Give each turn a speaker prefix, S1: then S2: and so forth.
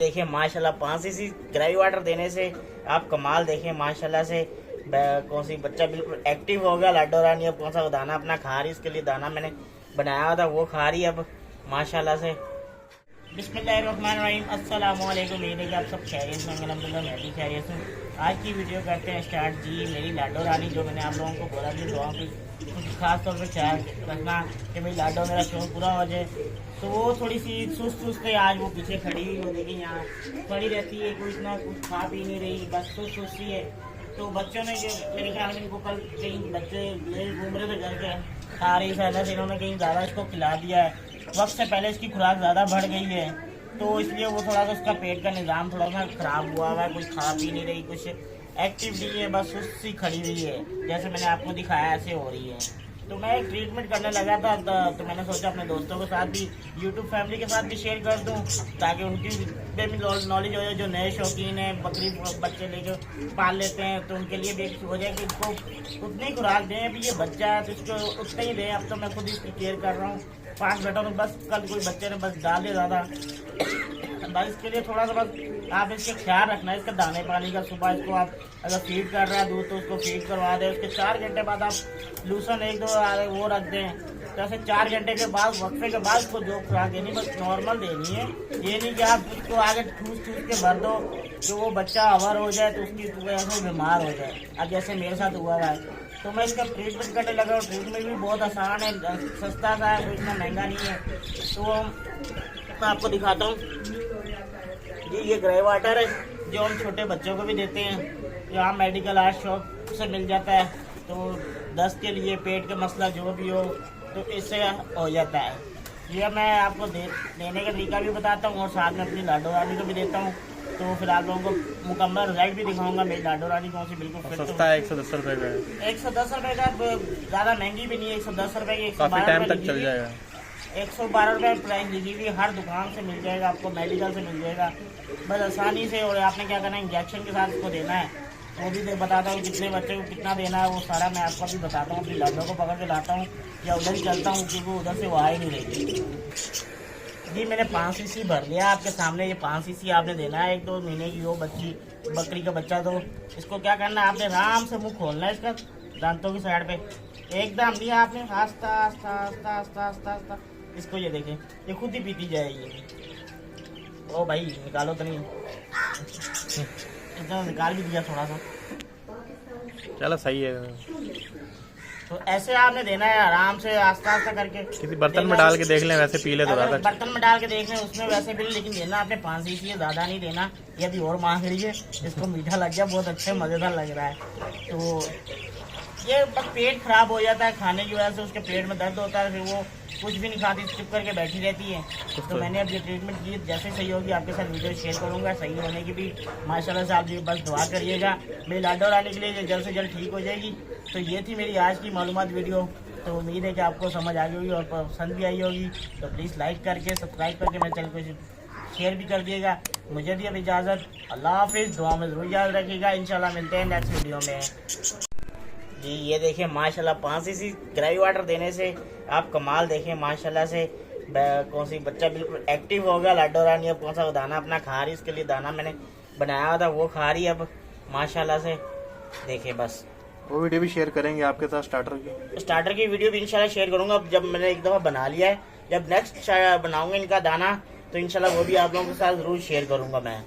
S1: देखिए माशाल्लाह 5 CC gravy water देने से आप कमाल देखें माशाल्लाह से कौन सी बच्चा बिल्कुल एक्टिव हो गया। लाडो रानी अब कौन सा दाना अपना खा रही, इसके लिए दाना मैंने बनाया हुआ था वो खा रही है अब माशाल्लाह से। बिस्मिल्लाहिर्रहमानिर्रहीम, अस्सलाम वालेकुम। मेरे कि आप सब खैरियत से, अल्हम्दुलिल्लाह मैं भी खैरियत हूँ। आज की वीडियो करते हैं स्टार्ट। जी मेरी लाडो रानी, जो मैंने आप लोगों को बोला कि दुआ की कुछ खास तौर पर ख्याल रखना कि भाई लाडो मेरा शौक पूरा हो जाए, तो वो थोड़ी सी सुस्त है। आज वो पीछे खड़ी हुई हो, देखिए यहाँ खड़ी रहती है, कोई इतना कुछ खा पी नहीं रही, बस सुस्त सी है। तो बच्चों ने जो मेरे ख्याल में इनको कल कहीं बच्चे घूम रहे थे घर के, खा रही फैला से इन्होंने कहीं ज़्यादा इसको खिला दिया है, वक्त से पहले इसकी खुराक ज़्यादा बढ़ गई है, तो इसलिए वो थोड़ा सा उसका पेट का निज़ाम थोड़ा सा ख़राब हुआ है। कुछ खा पी नहीं रही, कुछ एक्टिव नहीं है, बस सुस्त सी खड़ी हुई है, जैसे मैंने आपको दिखाया ऐसे हो रही है। तो मैं एक ट्रीटमेंट करने लगा था, तो मैंने सोचा अपने दोस्तों के साथ भी, यूट्यूब फैमिली के साथ भी शेयर कर दूं, ताकि उनकी पे भी नॉलेज हो जाए। जो नए शौकीन हैं, बकरी बच्चे लेके पाल लेते हैं, तो उनके लिए भी एक हो जाए कि इसको उतनी खुराक दें। अभी ये बच्चा है तो इसको उतना ही दें। अब तो मैं खुद इसकी केयर कर रहा हूँ 5 घंटों में, बस कल कोई बच्चे ने बस डाल दिया ज़्यादा, बस इसके लिए थोड़ा सा बस आप इसके ख्याल रखना है इसके दाने पानी का। सुबह इसको आप अगर फीड कर रहा है दूध, तो उसको फीड करवा दें। उसके 4 घंटे बाद आप लूसन 1-2 वो रख दें। तो ऐसे 4 घंटे के बाद, वक्फे के बाद उसको जो खुराक देनी बस नॉर्मल देनी है। ये नहीं कि आप उसको आगे ठूस के भर दो तो वो बच्चा अवर हो जाए तो उसकी वजह से बीमार हो जाए। अब जैसे मेरे साथ हुआ है, तो मैं इसका ट्रीटमेंट करने लगा। और ट्रीटमेंट भी बहुत आसान है, सस्ता सा है, कोई इतना महंगा नहीं है। तो मैं आपको दिखाता हूँ जी, ये ग्रे वाटर है जो हम छोटे बच्चों को भी देते हैं। यहाँ मेडिकल आर्ट शॉप से मिल जाता है, तो दस्त के लिए, पेट का मसला जो भी हो, तो इससे हो जाता है। ये मैं आपको देने का तरीका भी बताता हूँ और साथ में अपनी लाडो रानी को भी देता हूँ। तो फिर आप लोगों को मुकम्मल रिजल्ट भी दिखाऊंगा मेरी लाडो रानी कौन सी बिल्कुल
S2: सस्ता है। 110 रुपए का है।
S1: 110 रुपए का, ज़्यादा महंगी भी नहीं है। 110 रुपए की,
S2: काफी टाइम तक चल जाएगा।
S1: 112 रुपये प्राइस लिखी हुई, हर दुकान से मिल जाएगा आपको, मेडिकल से मिल जाएगा, बस आसानी से। और आपने क्या करना है, इंजेक्शन के साथ इसको देना है। वो भी बताता हूँ कितने बच्चे को कितना देना है, वो सारा मैं आपको भी बताता हूँ। अपनी लाडो को पकड़ के लाता हूँ या उधर ही चलता हूँ, क्योंकि उधर से वो आ ही नहीं रही। जी मैंने 5 सीसी भर लिया आपके सामने। ये 5 सीसी आपने देना है 1-2 महीने की वो बकरी का बच्चा। तो इसको क्या करना है, आपने आराम से मुँह खोलना है इसका, दांतों की साइड पे एकदम नहीं, आपने आस्ता आस्ता आस्ता आस्ता आस्ता आस्ता इसको, ये देखें ये खुद ही पीती जाएगी। ओ भाई निकालो तो नहीं, इतना निकाल भी दिया थोड़ा सा,
S2: चलो सही है।
S1: तो ऐसे आपने देना है आराम से, आस्ता आस्ता करके।
S2: किसी बर्तन में डाल के देख लें, वैसे पी ले तो ज़्यादा।
S1: बर्तन में डाल के देख लें, उसमें वैसे भी, लेकिन देना आपने 5 सीसी है, ज़्यादा नहीं देना। ये अभी और मांग रही है, इसको मीठा लग गया, बहुत अच्छा मज़ेदार लग रहा है। तो ये बस पेट खराब हो जाता है खाने की वजह से, उसके पेट में दर्द होता है, फिर वो कुछ भी नहीं खाती, चुप करके बैठी रहती है। तो मैंने अब ये ट्रीटमेंट की, जैसे सही होगी आपके साथ वीडियो शेयर करूंगा। सही होने की भी माशाल्लाह से आप भी बस दुआ करिएगा मेरी लाडो रानी के लिए, ये जल्द से जल्द ठीक हो जाएगी। तो ये थी मेरी आज की मालूमात वीडियो। तो उम्मीद है कि आपको समझ आ गई होगी और पसंद भी आई होगी। तो प्लीज़ लाइक करके, सब्सक्राइब करके मेरे चैनल को शेयर भी कर दिएगा। मुझे दी अब इजाज़त, अल्लाह हाफिज़। दुआ में ज़रूर याद रखिएगा। इंशाल्लाह मिलते हैं नेक्स्ट वीडियो में। जी ये देखिए माशाल्लाह 5 सीसी ग्रेवी वाटर देने से आप कमाल देखें माशाल्लाह से कौन सी बच्चा बिल्कुल एक्टिव हो गया। लाडो रानी अब कौन सा दाना अपना खा रही, इसके लिए दाना मैंने बनाया हुआ था वो खा रही है अब माशाल्लाह से। देखिए बस
S2: वो वीडियो भी शेयर करेंगे आपके साथ, स्टार्टर की
S1: वीडियो भी इंशाल्लाह शेयर करूँगा। अब जब मैंने एक दफ़ा बना लिया है, जब नेक्स्ट बनाऊँगा इनका दाना, तो इंशाल्लाह वो भी आप लोगों के साथ ज़रूर शेयर करूँगा मैं।